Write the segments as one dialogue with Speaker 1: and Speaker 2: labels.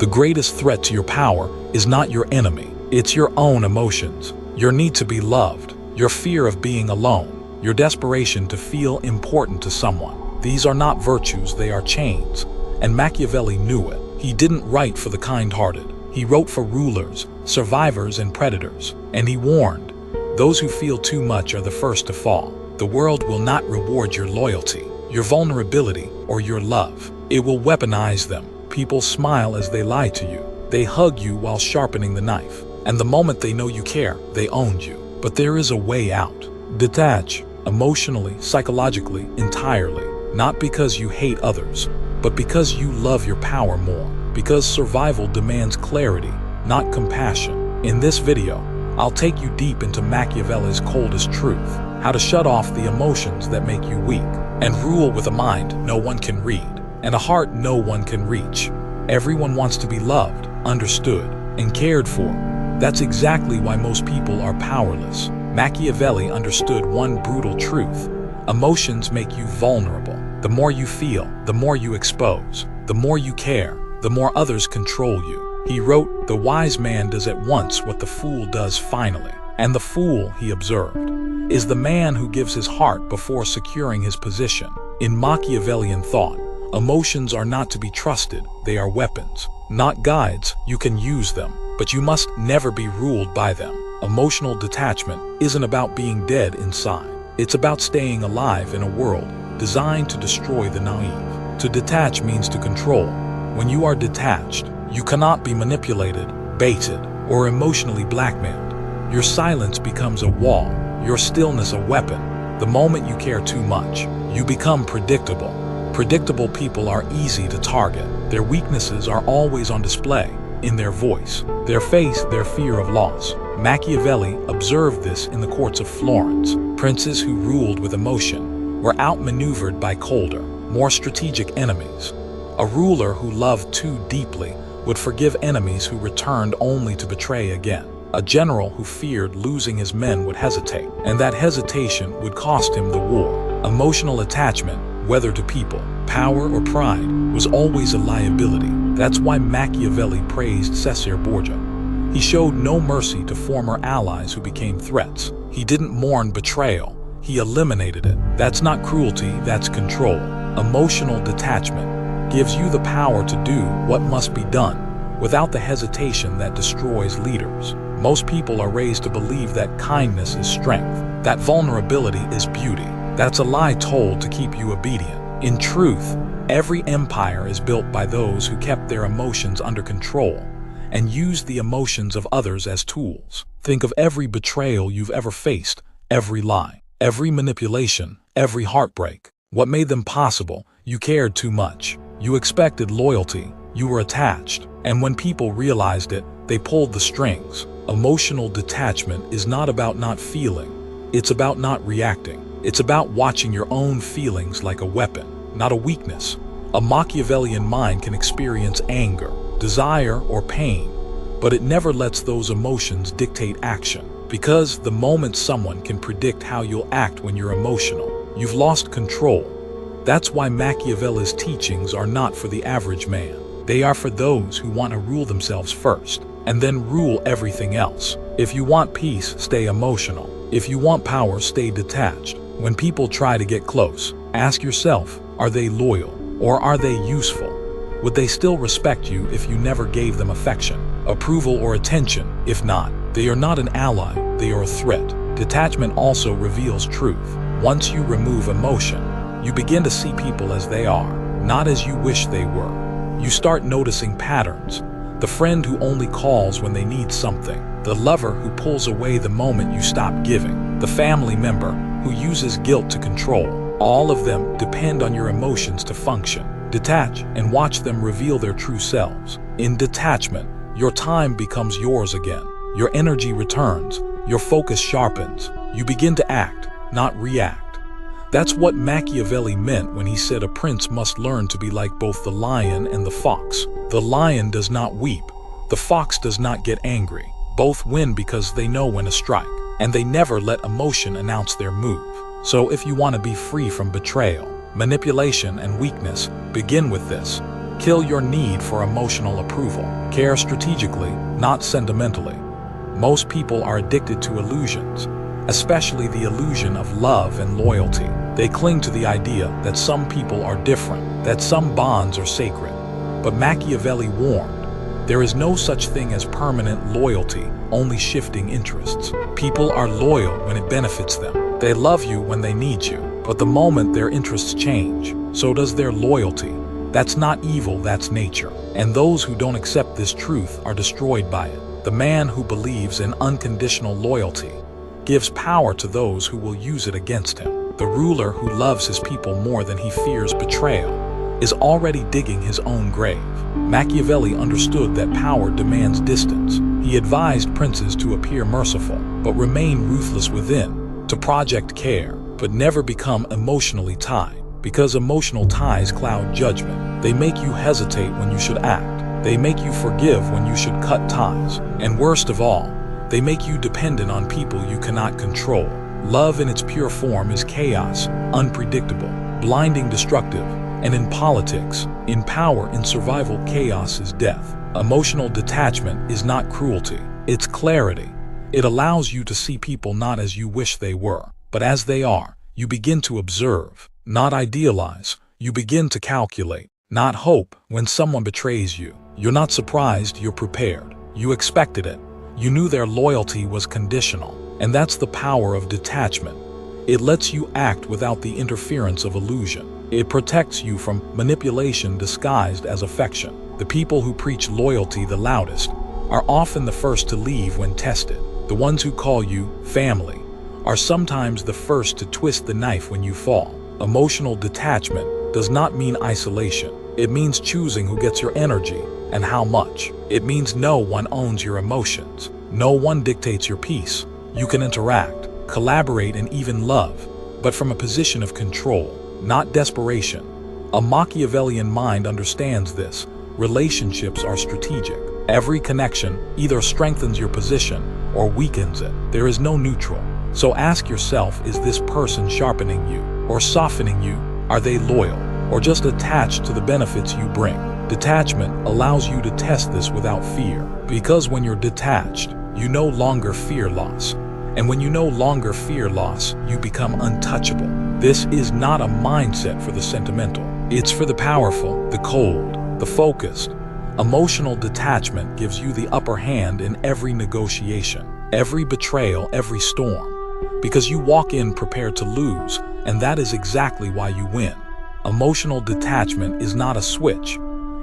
Speaker 1: The greatest threat to your power is not your enemy. It's your own emotions. Your need to be loved. Your fear of being alone. Your desperation to feel important to someone. These are not virtues, they are chains. And Machiavelli knew it. He didn't write for the kind-hearted. He wrote for rulers, survivors, and predators. And he warned, those who feel too much are the first to fall. The world will not reward your loyalty, your vulnerability, or your love. It will weaponize them. People smile as they lie to you. They hug you while sharpening the knife. And the moment they know you care, they own you. But there is a way out. Detach, emotionally, psychologically, entirely. Not because you hate others, but because you love your power more. Because survival demands clarity, not compassion. In this video, I'll take you deep into Machiavelli's coldest truth, how to shut off the emotions that make you weak, and rule with a mind no one can read, and a heart no one can reach. Everyone wants to be loved, understood, and cared for. That's exactly why most people are powerless. Machiavelli understood one brutal truth. Emotions make you vulnerable. The more you feel, the more you expose. The more you care, the more others control you. He wrote, "The wise man does at once what the fool does finally." And the fool, he observed, is the man who gives his heart before securing his position. In Machiavellian thought, emotions are not to be trusted, they are weapons. Not guides, you can use them, but you must never be ruled by them. Emotional detachment isn't about being dead inside. It's about staying alive in a world designed to destroy the naive. To detach means to control. When you are detached, you cannot be manipulated, baited, or emotionally blackmailed. Your silence becomes a wall, your stillness a weapon. The moment you care too much, you become predictable. Predictable people are easy to target. Their weaknesses are always on display, in their voice, their face, their fear of loss. Machiavelli observed this in the courts of Florence. Princes who ruled with emotion were outmaneuvered by colder, more strategic enemies. A ruler who loved too deeply would forgive enemies who returned only to betray again. A general who feared losing his men would hesitate, and that hesitation would cost him the war. Emotional attachment, whether to people, power, or pride, was always a liability. That's why Machiavelli praised Cesare Borgia. He showed no mercy to former allies who became threats. He didn't mourn betrayal, he eliminated it. That's not cruelty, that's control. Emotional detachment gives you the power to do what must be done, without the hesitation that destroys leaders. Most people are raised to believe that kindness is strength, that vulnerability is beauty. That's a lie told to keep you obedient. In truth, every empire is built by those who kept their emotions under control and used the emotions of others as tools. Think of every betrayal you've ever faced, every lie, every manipulation, every heartbreak. What made them possible? You cared too much. You expected loyalty. You were attached. And when people realized it, they pulled the strings. Emotional detachment is not about not feeling. It's about not reacting. It's about watching your own feelings like a weapon, not a weakness. A Machiavellian mind can experience anger, desire, or pain, but it never lets those emotions dictate action. Because the moment someone can predict how you'll act when you're emotional, you've lost control. That's why Machiavelli's teachings are not for the average man. They are for those who want to rule themselves first, and then rule everything else. If you want peace, stay emotional. If you want power, stay detached. When people try to get close, ask yourself, are they loyal, or are they useful? Would they still respect you if you never gave them affection, approval, or attention? If not, they are not an ally, they are a threat. Detachment also reveals truth. Once you remove emotion, you begin to see people as they are, not as you wish they were. You start noticing patterns. The friend who only calls when they need something. The lover who pulls away the moment you stop giving. The family member who uses guilt to control. All of them depend on your emotions to function. Detach and watch them reveal their true selves. In detachment, your time becomes yours again. Your energy returns. Your focus sharpens. You begin to act, not react. That's what Machiavelli meant when he said a prince must learn to be like both the lion and the fox. The lion does not weep. The fox does not get angry. Both win because they know when to strike, and they never let emotion announce their move. So if you want to be free from betrayal, manipulation, and weakness, begin with this. Kill your need for emotional approval. Care strategically, not sentimentally. Most people are addicted to illusions, especially the illusion of love and loyalty. They cling to the idea that some people are different, that some bonds are sacred. But Machiavelli warned, there is no such thing as permanent loyalty, only shifting interests. People are loyal when it benefits them. They love you when they need you. But the moment their interests change, so does their loyalty. That's not evil, that's nature. And those who don't accept this truth are destroyed by it. The man who believes in unconditional loyalty gives power to those who will use it against him. The ruler who loves his people more than he fears betrayal is already digging his own grave. Machiavelli understood that power demands distance. He advised princes to appear merciful, but remain ruthless within, to project care, but never become emotionally tied. Because emotional ties cloud judgment. They make you hesitate when you should act. They make you forgive when you should cut ties. And worst of all, they make you dependent on people you cannot control. Love in its pure form is chaos, unpredictable, blinding, destructive, and in politics, in power, in survival, chaos is death. Emotional detachment is not cruelty, it's clarity. It allows you to see people not as you wish they were, but as they are. You begin to observe, not idealize. You begin to calculate, not hope. When someone betrays you, you're not surprised, you're prepared. You expected it. You knew their loyalty was conditional. And that's the power of detachment. It lets you act without the interference of illusion. It protects you from manipulation disguised as affection. The people who preach loyalty the loudest are often the first to leave when tested. The ones who call you family are sometimes the first to twist the knife when you fall. Emotional detachment does not mean isolation. It means choosing who gets your energy and how much. It means no one owns your emotions. No one dictates your peace. You can interact, collaborate, and even love, but from a position of control, not desperation. A Machiavellian mind understands this. Relationships are strategic. Every connection either strengthens your position or weakens it. There is no neutral. So ask yourself, is this person sharpening you or softening you? Are they loyal or just attached to the benefits you bring? Detachment allows you to test this without fear, because when you're detached, you no longer fear loss. And when you no longer fear loss, you become untouchable. This is not a mindset for the sentimental. It's for the powerful, the cold, the focused. Emotional detachment gives you the upper hand in every negotiation, every betrayal, every storm. Because you walk in prepared to lose, and that is exactly why you win. Emotional detachment is not a switch.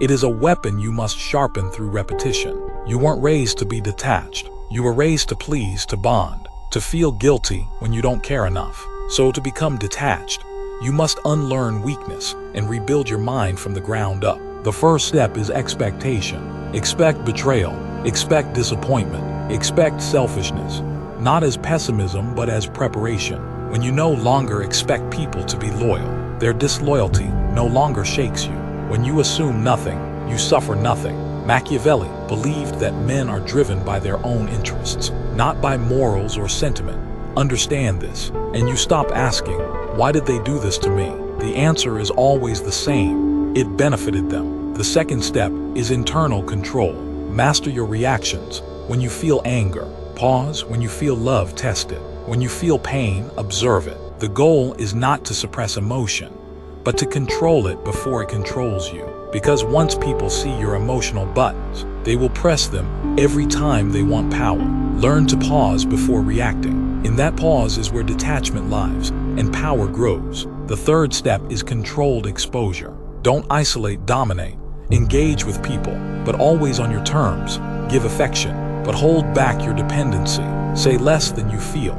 Speaker 1: It is a weapon you must sharpen through repetition. You weren't raised to be detached. You were raised to please, to bond, to feel guilty when you don't care enough. So to become detached, you must unlearn weakness and rebuild your mind from the ground up. The first step is expectation. Expect betrayal. Expect disappointment. Expect selfishness. Not as pessimism, but as preparation. When you no longer expect people to be loyal, their disloyalty no longer shakes you. When you assume nothing, you suffer nothing. Machiavelli believed that men are driven by their own interests, not by morals or sentiment. Understand this, and you stop asking, why did they do this to me? The answer is always the same. It benefited them. The second step is internal control. Master your reactions. When you feel anger, pause. When you feel love, test it. When you feel pain, observe it. The goal is not to suppress emotion, but to control it before it controls you. Because once people see your emotional buttons, they will press them every time they want power. Learn to pause before reacting. In that pause is where detachment lies and power grows. The third step is controlled exposure. Don't isolate, dominate. Engage with people, but always on your terms. Give affection, but hold back your dependency. Say less than you feel.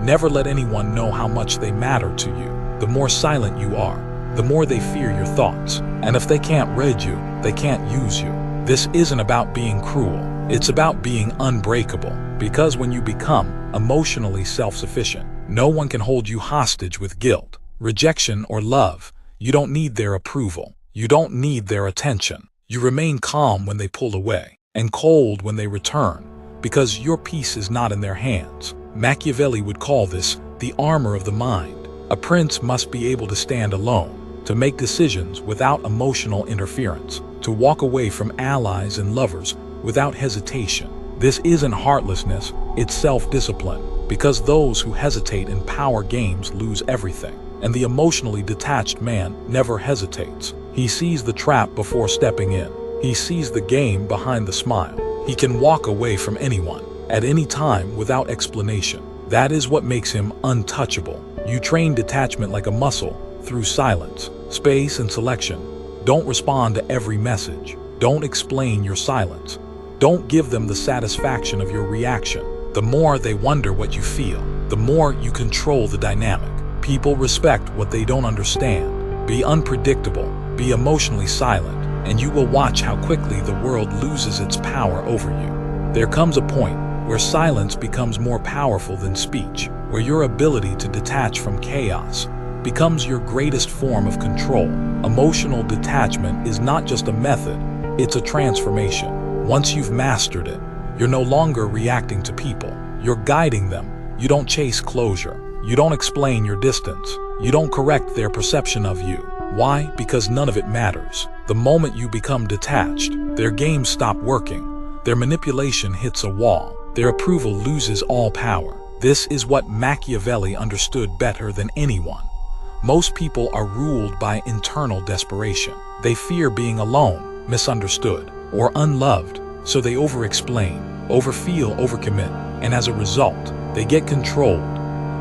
Speaker 1: Never let anyone know how much they matter to you. The more silent you are, the more they fear your thoughts. And if they can't read you, they can't use you. This isn't about being cruel. It's about being unbreakable. Because when you become emotionally self-sufficient, no one can hold you hostage with guilt, rejection, or love. You don't need their approval. You don't need their attention. You remain calm when they pull away, and cold when they return, because your peace is not in their hands. Machiavelli would call this the armor of the mind. A prince must be able to stand alone, to make decisions without emotional interference, to walk away from allies and lovers without hesitation. This isn't heartlessness, it's self-discipline, because those who hesitate in power games lose everything. And the emotionally detached man never hesitates. He sees the trap before stepping in. He sees the game behind the smile. He can walk away from anyone, at any time, without explanation. That is what makes him untouchable. You train detachment like a muscle, through silence, space, and selection. Don't respond to every message. Don't explain your silence. Don't give them the satisfaction of your reaction. The more they wonder what you feel, the more you control the dynamic. People respect what they don't understand. Be unpredictable, be emotionally silent, and you will watch how quickly the world loses its power over you. There comes a point where silence becomes more powerful than speech, where your ability to detach from chaos becomes your greatest form of control. Emotional detachment is not just a method, it's a transformation. Once you've mastered it, you're no longer reacting to people. You're guiding them. You don't chase closure. You don't explain your distance. You don't correct their perception of you. Why? Because none of it matters. The moment you become detached, their games stop working. Their manipulation hits a wall. Their approval loses all power. This is what Machiavelli understood better than anyone. Most people are ruled by internal desperation. They fear being alone, misunderstood, or unloved, so they over-explain, overfeel, overcommit, and as a result, they get controlled.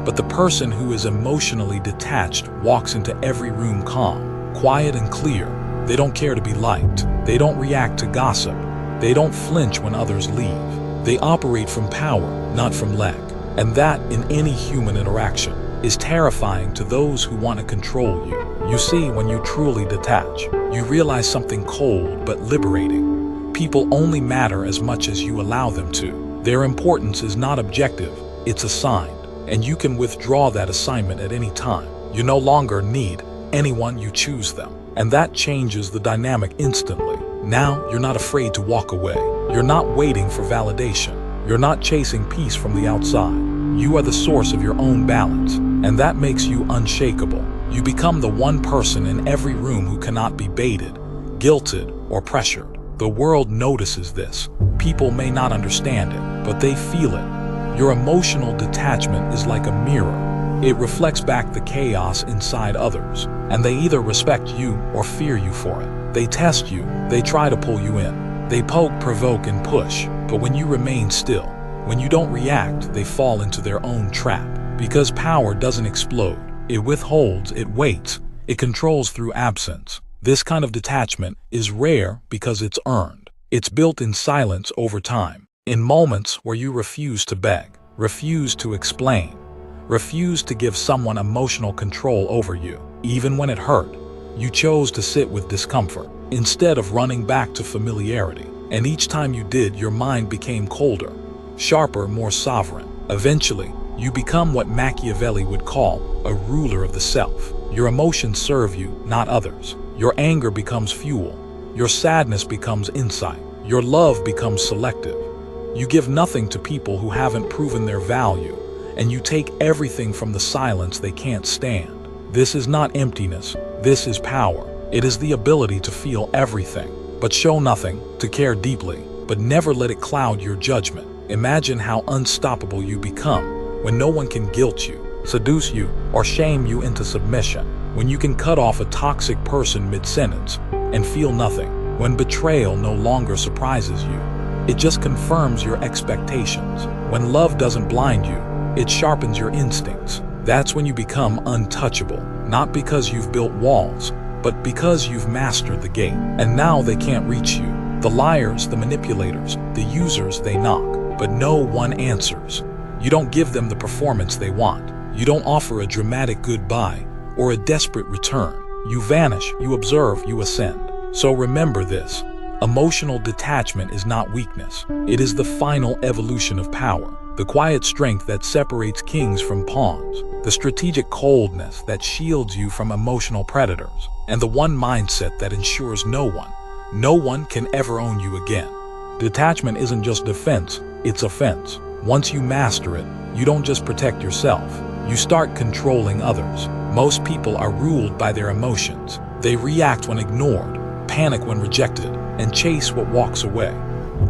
Speaker 1: But the person who is emotionally detached walks into every room calm, quiet and clear. They don't care to be liked. They don't react to gossip. They don't flinch when others leave. They operate from power, not from lack. And that, in any human interaction, is terrifying to those who want to control you. You see, when you truly detach, you realize something cold but liberating. People only matter as much as you allow them to. Their importance is not objective, it's assigned, and you can withdraw that assignment at any time. You no longer need anyone, you choose them, and that changes the dynamic instantly. Now, you're not afraid to walk away. You're not waiting for validation. You're not chasing peace from the outside. You are the source of your own balance, and that makes you unshakable. You become the one person in every room who cannot be baited, guilted, or pressured. The world notices this. People may not understand it, but they feel it. Your emotional detachment is like a mirror. It reflects back the chaos inside others, and they either respect you or fear you for it. They test you, they try to pull you in. They poke, provoke, and push, but when you remain still, when you don't react, they fall into their own trap. Because power doesn't explode. It withholds, it waits, it controls through absence. This kind of detachment is rare because it's earned. It's built in silence over time, in moments where you refuse to beg, refuse to explain, refuse to give someone emotional control over you. Even when it hurt, you chose to sit with discomfort instead of running back to familiarity. And each time you did, your mind became colder, sharper, more sovereign. Eventually, you become what Machiavelli would call a ruler of the self. Your emotions serve you, not others. Your anger becomes fuel. Your sadness becomes insight. Your love becomes selective. You give nothing to people who haven't proven their value, and you take everything from the silence they can't stand. This is not emptiness. This is power. It is the ability to feel everything, but show nothing, to care deeply, but never let it cloud your judgment. Imagine how unstoppable you become when no one can guilt you, seduce you, or shame you into submission. When you can cut off a toxic person mid-sentence and feel nothing. When betrayal no longer surprises you. It just confirms your expectations. When love doesn't blind you, it sharpens your instincts. That's when you become untouchable, not because you've built walls, but because you've mastered the game. And now they can't reach you. The liars, the manipulators, the users, they knock, but no one answers. You don't give them the performance they want. You don't offer a dramatic goodbye or a desperate return. You vanish, you observe, you ascend. So remember this. Emotional detachment is not weakness. It is the final evolution of power. The quiet strength that separates kings from pawns. The strategic coldness that shields you from emotional predators. And the one mindset that ensures no one can ever own you again. Detachment isn't just defense, it's offense. Once you master it, you don't just protect yourself, You start controlling others. Most people are ruled by their emotions. They react when ignored, panic when rejected, and chase what walks away.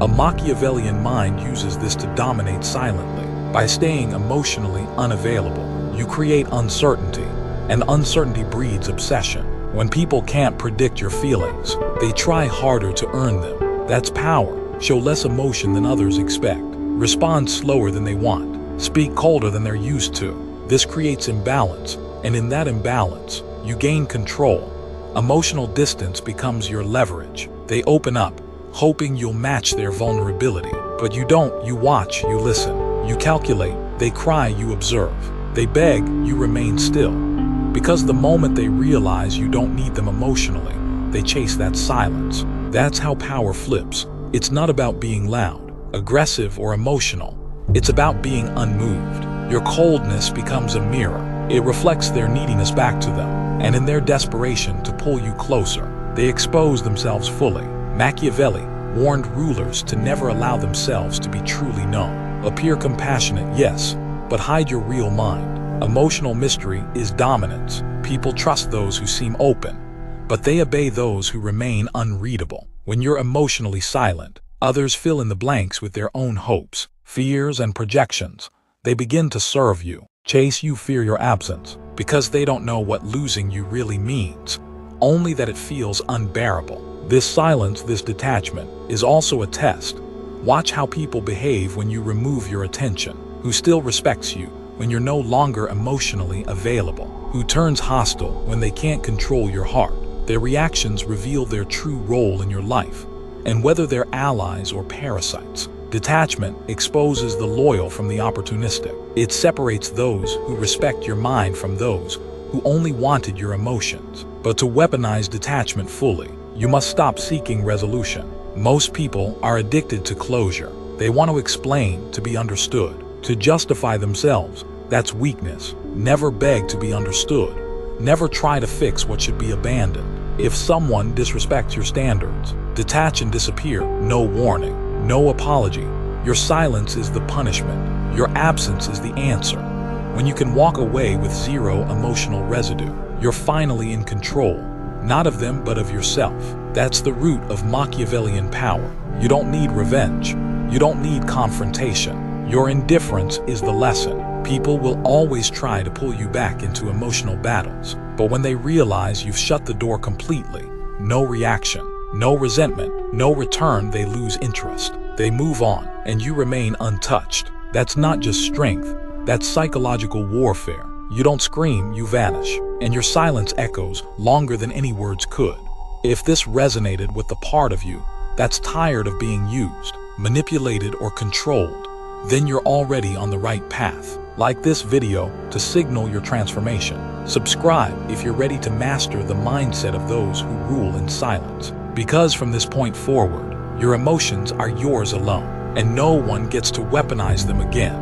Speaker 1: A Machiavellian mind uses this to dominate silently. By staying emotionally unavailable, you create uncertainty, and uncertainty breeds obsession. When people can't predict your feelings, they try harder to earn them. That's power. Show less emotion than others expect. Respond slower than they want. Speak colder than they're used to. This creates imbalance, and in that imbalance, you gain control. Emotional distance becomes your leverage. They open up, hoping you'll match their vulnerability. But you don't. You watch, you listen. You calculate. They cry, you observe. They beg, you remain still. Because the moment they realize you don't need them emotionally, they chase that silence. That's how power flips. It's not about being loud, aggressive, or emotional. It's about being unmoved. Your coldness becomes a mirror. It reflects their neediness back to them, and in their desperation to pull you closer, they expose themselves fully. Machiavelli warned rulers to never allow themselves to be truly known. Appear compassionate, yes, but hide your real mind. Emotional mystery is dominance. People trust those who seem open, but they obey those who remain unreadable. When you're emotionally silent, others fill in the blanks with their own hopes, fears, and projections. They begin to serve you, chase you, fear your absence, because they don't know what losing you really means, only that it feels unbearable. This silence, this detachment, is also a test. Watch how people behave when you remove your attention, who still respects you when you're no longer emotionally available, who turns hostile when they can't control your heart. Their reactions reveal their true role in your life, and whether they're allies or parasites. Detachment exposes the loyal from the opportunistic. It separates those who respect your mind from those who only wanted your emotions. But to weaponize detachment fully, you must stop seeking resolution. Most people are addicted to closure. They want to explain to be understood, to justify themselves. That's weakness. Never beg to be understood. Never try to fix what should be abandoned. If someone disrespects your standards, detach and disappear. No warning, no apology. Your silence is the punishment. Your absence is the answer. When you can walk away with zero emotional residue, you're finally in control, not of them but of yourself. That's the root of Machiavellian power. You don't need revenge. You don't need confrontation. Your indifference is the lesson. People will always try to pull you back into emotional battles, but when they realize you've shut the door completely, no reaction, no resentment, no return, they lose interest. They move on, and you remain untouched. That's not just strength, that's psychological warfare. You don't scream, you vanish, and your silence echoes longer than any words could. If this resonated with the part of you that's tired of being used, manipulated, or controlled, then you're already on the right path. Like this video to signal your transformation. Subscribe if you're ready to master the mindset of those who rule in silence. Because from this point forward, your emotions are yours alone, and no one gets to weaponize them again.